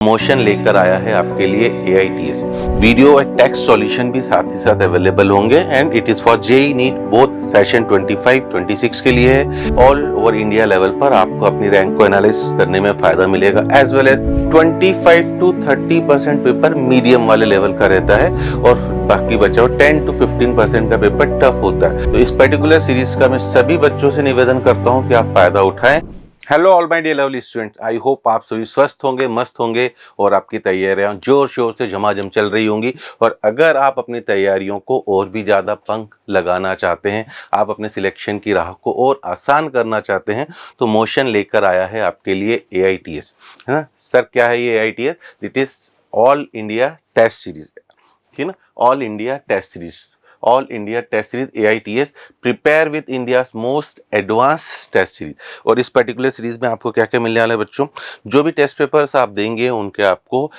Motion लेकर आया है आपके लिए AITS वीडियो और टेक्स्ट सॉल्यूशन भी साथ ही साथ अवेलेबल होंगे and it is for JEE NEET both session 25-26 के लिए है। ऑल ओवर इंडिया लेवल पर आपको अपनी रैंक को एनालाइज करने में फायदा मिलेगा as well as 25 to 30% paper medium वाले लेवल का रहता है और बाकी बचा 10 to 15% का पेपर टफ होता है। तो इस पर्टिकुलर सीरीज का मैं सभी बच्चों से निवेदन करता हूँ कि आप फायदा उठाएं। Hello all my dear lovely students, I hope आप सभी स्वस्थ होंगे, मस्त होंगे और आपकी तैयारियां जोर शोर से झमाझम चल रही होंगी। और अगर आप अपनी तैयारियों को और भी ज़्यादा पंख लगाना चाहते हैं, आप अपने सिलेक्शन की राह को और आसान करना चाहते हैं, तो मोशन लेकर आया है आपके लिए AITS, है ना सर। क्या है ये AITS? It is all India test series, ठीक है ना, all India test series, all India test series AITS prepare with India most advance test series. और इस पर्टिकुलर सीरीज में आपको क्या क्या मिलने वाला है बच्चों? जो भी टेस्ट पेपर्स आप देंगे उनके आपको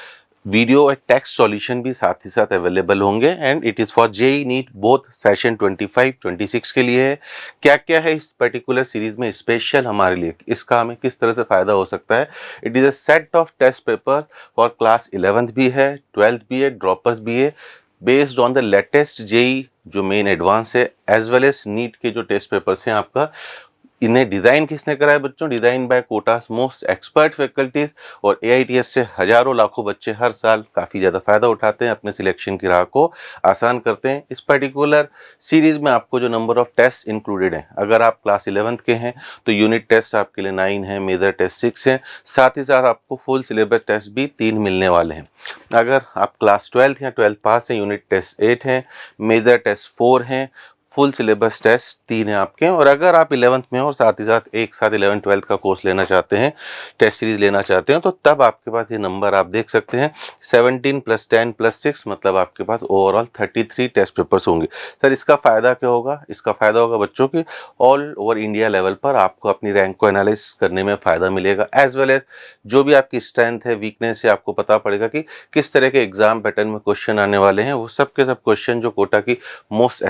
वीडियो और टेक्स्ट सॉल्यूशन भी साथ ही साथ अवेलेबल होंगे and it is for JEE NEET both session 25-26 के लिए है। क्या क्या है इस पर्टिकुलर सीरीज में स्पेशल हमारे लिए, इसका हमें किस तरह से फ़ायदा हो सकता है? It is a set of test paper for class 11th भी है, 12th भी है, ड्रॉपर्स भी है, based on the latest JEE जो मेन एडवांस है एज वेल एज नीट के जो टेस्ट पेपर्स हैं आपका। इन्हें डिज़ाइन किसने करा है बच्चों? Design by quotas most expert faculties. और AITS से हजारों लाखों बच्चे हर साल काफ़ी ज़्यादा फ़ायदा उठाते हैं, अपने सिलेक्शन की राह को आसान करते हैं। इस पर्टिकुलर सीरीज़ में आपको जो नंबर ऑफ टेस्ट इंक्लूडेड हैं, अगर आप क्लास 11th के हैं तो यूनिट टेस्ट आपके लिए 9 है, मेजर टेस्ट 6 हैं, साथ ही साथ आपको फुल सिलेबस टेस्ट भी 3 मिलने वाले हैं। अगर आप क्लास 12th या 12th पास हैं, यूनिट टेस्ट 8 हैं, मेजर टेस्ट 4 हैं, फुल सिलेबस टेस्ट 3 है आपके। और अगर आप 11th में हो और साथ ही साथ एक साथ 11th-12th का कोर्स लेना चाहते हैं, टेस्ट सीरीज लेना चाहते हैं, तो तब आपके पास ये नंबर आप देख सकते हैं 17 + 10 + 6, मतलब आपके पास ओवरऑल 33 टेस्ट पेपर्स होंगे। सर इसका फ़ायदा क्या होगा? इसका फ़ायदा होगा बच्चों की ऑल ओवर इंडिया लेवल पर आपको अपनी रैंक को एनालाइज करने में फ़ायदा मिलेगा एज वेल एज जो भी आपकी स्ट्रेंथ है, वीकनेस है, आपको पता पड़ेगा कि किस तरह के एग्जाम पैटर्न में क्वेश्चन आने वाले हैं। वो सब के सब क्वेश्चन जो कोटा की मोस्ट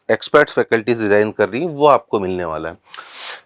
एक्सपर्ट फैकल्टीज डिजाइन कर रही है वो आपको मिलने वाला है।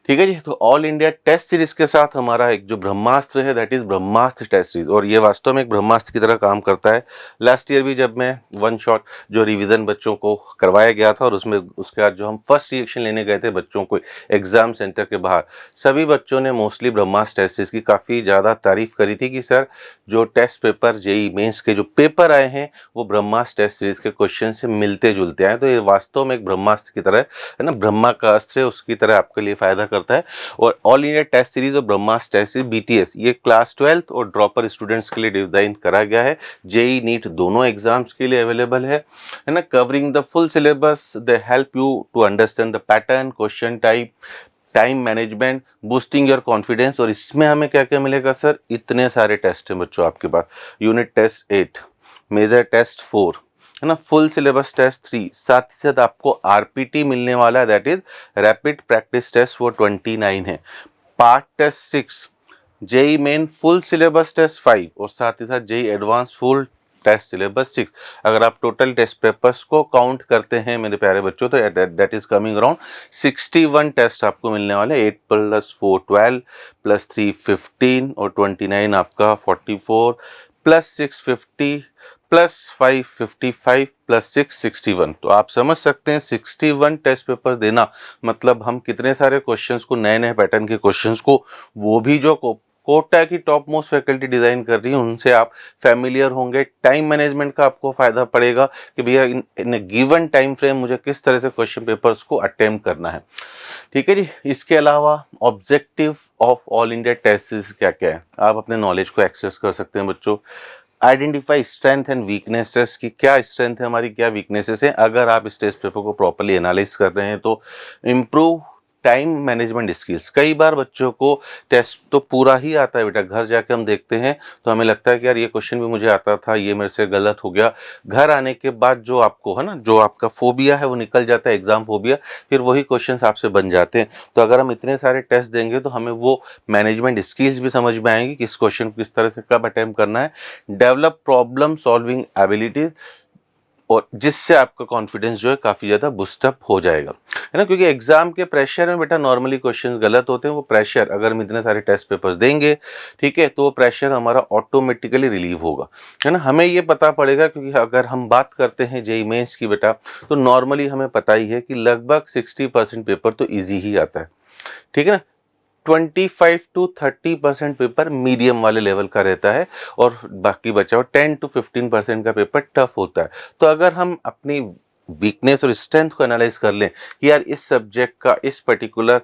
ठीक है जी। तो ऑल इंडिया टेस्ट सीरीज के साथ हमारा एक जो ब्रह्मास्त्र है that is Brahmastra test series, और ये वास्तव में एक ब्रह्मास्त्र की तरह काम करता है। लास्ट ईयर भी जब मैं वन शॉट जो रिवीजन बच्चों को करवाया गया था और उसमें उसके बाद जो हम फर्स्ट रिएक्शन लेने गए थे बच्चों को एग्जाम सेंटर के बाहर, सभी बच्चों ने मोस्टली ब्रह्मास्त्र टेस्ट सीरीज की काफ़ी ज़्यादा तारीफ करी थी कि सर जो टेस्ट पेपर JEE मेंस के जो पेपर आए हैं वो ब्रह्मास्त्र टेस्ट सीरीज के क्वेश्चन से मिलते जुलते आए। तो ये वास्तव में एक ब्रह्मास्त्र की तरह है ना, ब्रह्मा का अस्त्र है उसकी तरह आपके लिए फायदा करता है। और ऑल इंडिया टेस्ट सीरीज और ब्रह्मास्त्र टेस्ट सीरीज BTS ये क्लास 12th और ड्रॉपर स्टूडेंट्स के लिए डिजाइन करा गया है। JEE नीट दोनों एग्जाम्स के लिए अवेलेबल है ना, covering the full syllabus. They help you to understand the pattern, question type, time management, boosting your confidence. और इसमें हमें क्या क्या मिलेगा सर? इतने सारे टेस्ट हैं बच्चों आपके पास। यूनिट टेस्ट 8, मेजर टेस्ट 4, है ना, फुल सिलेबस टेस्ट 3, साथ ही साथ आपको RPT मिलने वाला है that is rapid practice test, वो 29 है। Part test 6, JEE main full syllabus test 5 और साथ ही साथ JEE advance full test syllabus 6। अगर आप टोटल टेस्ट पेपर्स को काउंट करते हैं मेरे प्यारे बच्चों तो that is coming around 61 test आपको मिलने वाले। 8 + 4 12 + 3 15 और 29 आपका 44 + 6 50 + 5 55 + 6 61। तो आप समझ सकते हैं 61 टेस्ट पेपर देना मतलब हम कितने सारे क्वेश्चंस को, नए नए पैटर्न के क्वेश्चंस को, वो भी जो कोटा की टॉप मोस्ट फैकल्टी डिजाइन कर रही है उनसे आप फैमिलियर होंगे। टाइम मैनेजमेंट का आपको फायदा पड़ेगा कि भैया इन गिवन टाइम फ्रेम मुझे किस तरह से क्वेश्चन पेपर्स को अटेम्प्ट करना है। ठीक है जी। इसके अलावा objective of all India test क्या क्या है, आप अपने नॉलेज को एक्सेस कर सकते हैं बच्चों। आइडेंटिफाई स्ट्रेंथ एंड वीकनेसेस की, क्या स्ट्रेंथ है हमारी, क्या वीकनेसेस है। अगर आप इस टेस्ट पेपर को प्रॉपर्ली एनालाइज कर रहे हैं तो इम्प्रूव टाइम मैनेजमेंट स्किल्स। कई बार बच्चों को टेस्ट तो पूरा ही आता है बेटा, घर जाके हम देखते हैं तो हमें लगता है कि यार ये क्वेश्चन भी मुझे आता था, ये मेरे से गलत हो गया। घर आने के बाद जो आपको है ना, जो आपका फोबिया है वो निकल जाता है, एग्जाम फोबिया, फिर वही क्वेश्चंस आपसे बन जाते हैं। तो अगर हम इतने सारे टेस्ट देंगे तो हमें वो मैनेजमेंट स्किल्स भी समझ में आएंगी, किस क्वेश्चन को किस तरह से कब अटेम्प्ट करना है। डेवलप प्रॉब्लम सॉल्विंग एबिलिटीज, और जिससे आपका कॉन्फिडेंस जो है काफ़ी ज़्यादा बूस्टअप हो जाएगा, है ना। क्योंकि एग्जाम के प्रेशर में बेटा नॉर्मली क्वेश्चंस गलत होते हैं। वो प्रेशर, अगर हम इतने सारे टेस्ट पेपर्स देंगे, ठीक है, तो वो प्रेशर हमारा ऑटोमेटिकली रिलीव होगा, है ना। हमें ये पता पड़ेगा, क्योंकि अगर हम बात करते हैं जेईई मेंस की बेटा, तो नॉर्मली हमें पता ही है कि लगभग 60% पेपर तो ईजी ही आता है, ठीक है ना। 25 to 30% पेपर मीडियम वाले लेवल का रहता है और बाकी बचा हुआ 10 to 15% का पेपर टफ होता है। तो अगर हम अपनी वीकनेस और स्ट्रेंथ को एनालाइज कर लें कि यार इस सब्जेक्ट का, इस पर्टिकुलर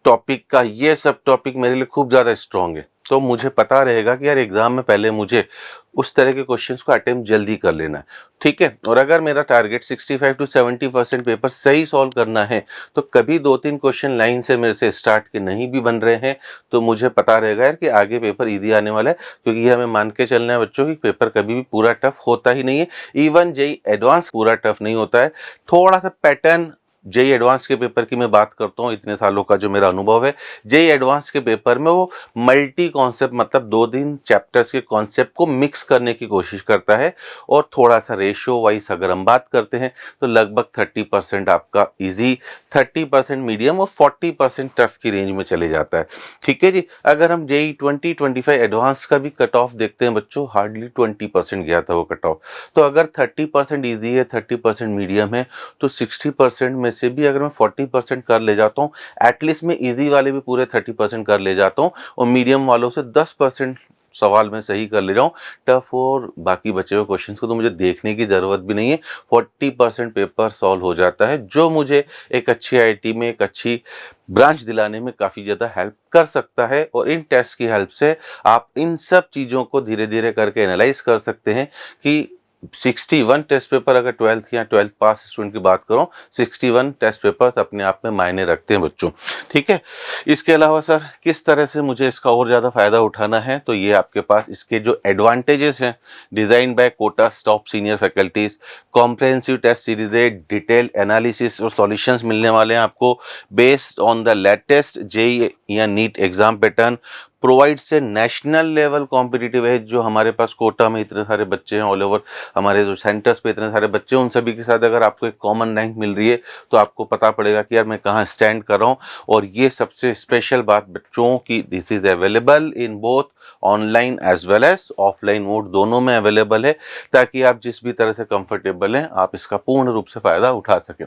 टॉपिक का ये सब टॉपिक मेरे लिए खूब ज़्यादा स्ट्रॉन्ग है, तो मुझे पता रहेगा कि यार एग्जाम में पहले मुझे उस तरह के क्वेश्चंस को अटेम्प्ट जल्दी कर लेना है, ठीक है। और अगर मेरा टारगेट 65 to 70% पेपर सही सॉल्व करना है, तो कभी 2-3 क्वेश्चन लाइन से मेरे से स्टार्ट के नहीं भी बन रहे हैं, तो मुझे पता रहेगा यार कि आगे पेपर ईजी आने वाला है। क्योंकि ये हमें मान के चलना है बच्चों की पेपर कभी भी पूरा टफ होता ही नहीं है। इवन जेईई एडवांस पूरा टफ नहीं होता है। थोड़ा सा पैटर्न, जेईई एडवांस के पेपर की मैं बात करता हूँ, इतने सालों का जो मेरा अनुभव है, जेईई एडवांस के पेपर में वो मल्टी कॉन्सेप्ट, मतलब 2-3 चैप्टर्स के कॉन्सेप्ट को मिक्स करने की कोशिश करता है। और थोड़ा सा रेशियो वाइज अगर हम बात करते हैं, तो लगभग 30% आपका इजी, 30% मीडियम और 40% टफ की रेंज में चले जाता है, ठीक है जी। अगर हम जेईई 2025 एडवांस का भी कट ऑफ देखते हैं बच्चों, हार्डली 20% गया था वो कट ऑफ। तो अगर 30% ईजी है, 30% मीडियम है, तो 60% में से भी अगर मैं 40% कर ले जाता हूँ, एटलीस्ट मैं इजी वाले भी पूरे 30% कर ले जाता हूँ, और मीडियम वालों से 10% सवाल मैं सही कर ले जाऊँ, टफ और बाकी बचे हुए क्वेश्चंस को तो मुझे देखने की ज़रूरत भी नहीं है, 40% पेपर सॉल्व हो जाता है, जो मुझे एक अच्छी आईआईटी में एक अच्छी ब्रांच दिलाने में काफ़ी ज़्यादा हेल्प कर सकता है। और इन टेस्ट की हेल्प से आप इन सब चीज़ों को धीरे धीरे करके एनालाइज कर सकते हैं कि 61 टेस्ट पेपर, अगर 12th या 12th पास स्टूडेंट की बात करूं, 61 टेस्ट पेपर अपने आप में मायने रखते हैं बच्चों, ठीक है। इसके अलावा सर किस तरह से मुझे इसका और ज़्यादा फायदा उठाना है, तो ये आपके पास इसके जो एडवांटेजेस हैं, design by Kota top senior faculties, comprehensive test series है, डिटेल एनालिसिस और सॉल्यूशंस मिलने वाले हैं आपको based on the latest JEE या नीट एग्जाम पैटर्न, प्रोवाइड से नेशनल लेवल कॉम्पिटिटिव है। जो हमारे पास कोटा में इतने सारे बच्चे हैं, ऑल ओवर हमारे जो सेंटर्स पे इतने सारे बच्चे हैं, उन सभी के साथ अगर आपको एक कॉमन रैंक मिल रही है, तो आपको पता पड़ेगा कि यार मैं कहाँ स्टैंड कर रहा हूँ। और ये सबसे स्पेशल बात बच्चों की, this is available in both online as well as offline mode, दोनों में अवेलेबल है, ताकि आप जिस भी तरह से कंफर्टेबल हैं आप इसका पूर्ण रूप से फायदा उठा सकें,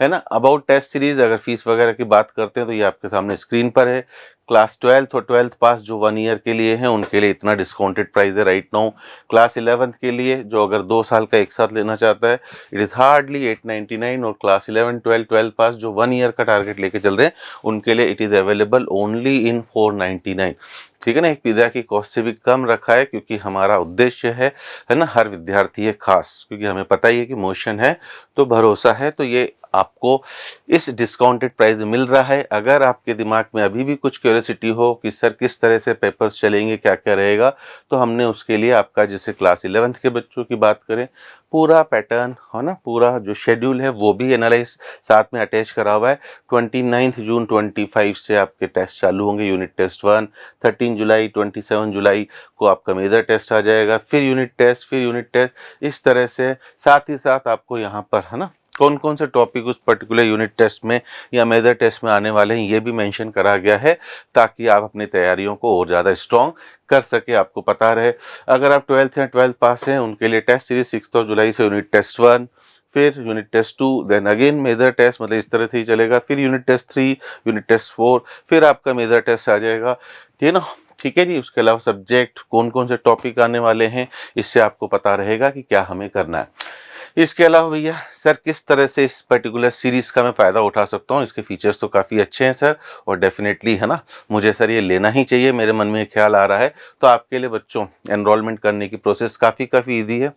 है ना। अबाउट टेस्ट सीरीज, अगर फीस वगैरह की बात करते हैं तो ये आपके सामने स्क्रीन पर है। क्लास 12th और 12th पास जो 1 ईयर के लिए हैं, उनके लिए इतना डिस्काउंटेड प्राइस है राइट नाउ। क्लास 11th के लिए जो अगर 2 साल का एक साथ लेना चाहता है, इट इज़ हार्डली 899। और क्लास 11, 12, 12 पास जो 1 ईयर का टारगेट लेके चल रहे हैं, उनके लिए it is available only in 499, ठीक है ना। एक पिज़्ज़ा की कॉस्ट से भी कम रखा है, क्योंकि हमारा उद्देश्य है ना, हर विद्यार्थी है खास, क्योंकि हमें पता ही है कि मोशन है तो भरोसा है। तो ये आपको इस डिस्काउंटेड प्राइस मिल रहा है। अगर आपके दिमाग में अभी भी कुछ क्यूरियोसिटी हो कि सर किस तरह से पेपर्स चलेंगे, क्या क्या रहेगा, तो हमने उसके लिए आपका, जैसे क्लास 11th के बच्चों की बात करें, पूरा पैटर्न है ना, पूरा जो शेड्यूल है वो भी एनालाइज साथ में अटैच करा हुआ है। 29 जून 25 से आपके टेस्ट चालू होंगे, यूनिट टेस्ट 1, 13 जुलाई 27 जुलाई को आपका मेजर टेस्ट आ जाएगा, फिर यूनिट टेस्ट, फिर यूनिट टेस्ट, इस तरह से। साथ ही साथ आपको यहाँ पर है ना कौन कौन से टॉपिक उस पर्टिकुलर यूनिट टेस्ट में या मेजर टेस्ट में आने वाले हैं, ये भी मेंशन करा गया है, ताकि आप अपनी तैयारियों को और ज़्यादा स्ट्रॉन्ग कर सके, आपको पता रहे। अगर आप 12th या 12th पास हैं, उनके लिए टेस्ट सीरीज 6 जुलाई से यूनिट टेस्ट 1, फिर unit test 2, then again major test, मतलब इस तरह से ही चलेगा, फिर यूनिट टेस्ट 3, यूनिट टेस्ट 4, फिर आपका मेजर टेस्ट आ जाएगा, ठीक है ना। ठीक है जी। उसके अलावा सब्जेक्ट कौन कौन से टॉपिक आने वाले हैं, इससे आपको पता रहेगा कि क्या हमें करना है। इसके अलावा भैया सर किस तरह से इस पर्टिकुलर सीरीज़ का मैं फ़ायदा उठा सकता हूँ, इसके फीचर्स तो काफ़ी अच्छे हैं सर, और डेफिनेटली है ना, मुझे सर ये लेना ही चाहिए, मेरे मन में ख्याल आ रहा है। तो आपके लिए बच्चों एनरोलमेंट करने की प्रोसेस काफ़ी ईजी है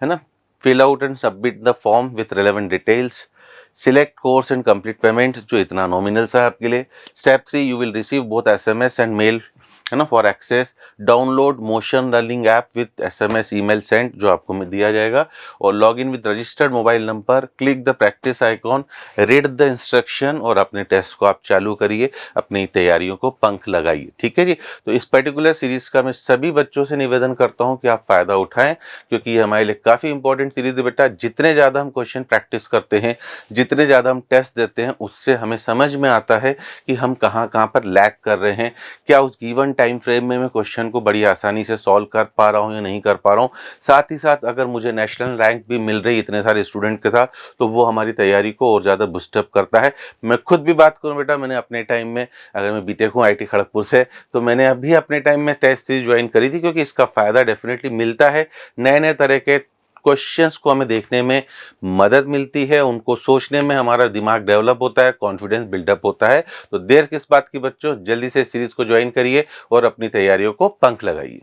ना। Fill out and submit the form with relevant details, select course and complete payment, जो इतना नॉमिनल सा है आपके लिए। Step 3, you will receive both SMS and mail, है ना। For access download Motion learning app with SMS email send, जो आपको दिया जाएगा, और log in with registered mobile number, click the practice icon, read the instruction और अपने test को आप चालू करिए, अपनी तैयारियों को पंख लगाइए। ठीक है जी। तो इस पर्टिकुलर सीरीज का मैं सभी बच्चों से निवेदन करता हूं कि आप फायदा उठाएं, क्योंकि ये हमारे लिए काफी इंपॉर्टेंट सीरीज है बेटा। जितने ज्यादा हम क्वेश्चन प्रैक्टिस करते हैं, जितने ज्यादा हम टेस्ट देते हैं, उससे हमें समझ में आता है कि हम कहाँ कहाँ पर लैग कर रहे हैं, क्या उस गिवन टाइम फ्रेम में मैं क्वेश्चन को बड़ी आसानी से सॉल्व कर पा रहा हूँ या नहीं कर पा रहा हूँ। साथ ही साथ अगर मुझे नेशनल रैंक भी मिल रही इतने सारे स्टूडेंट के साथ, तो वो हमारी तैयारी को और ज़्यादा बूस्टअप करता है। मैं खुद भी बात करूं बेटा, मैंने अपने टाइम में, अगर मैं बीटेक हूँ IIT खड़गपुर से, तो मैंने अभी अपने टाइम में टेस्ट सीरीज ज्वाइन करी थी, क्योंकि इसका फ़ायदा डेफिनेटली मिलता है। नए नए तरह के क्वेश्चंस को हमें देखने में मदद मिलती है, उनको सोचने में हमारा दिमाग डेवलप होता है, कॉन्फिडेंस बिल्डअप होता है। तो देर किस बात की बच्चों, जल्दी से सीरीज को ज्वाइन करिए और अपनी तैयारियों को पंख लगाइए।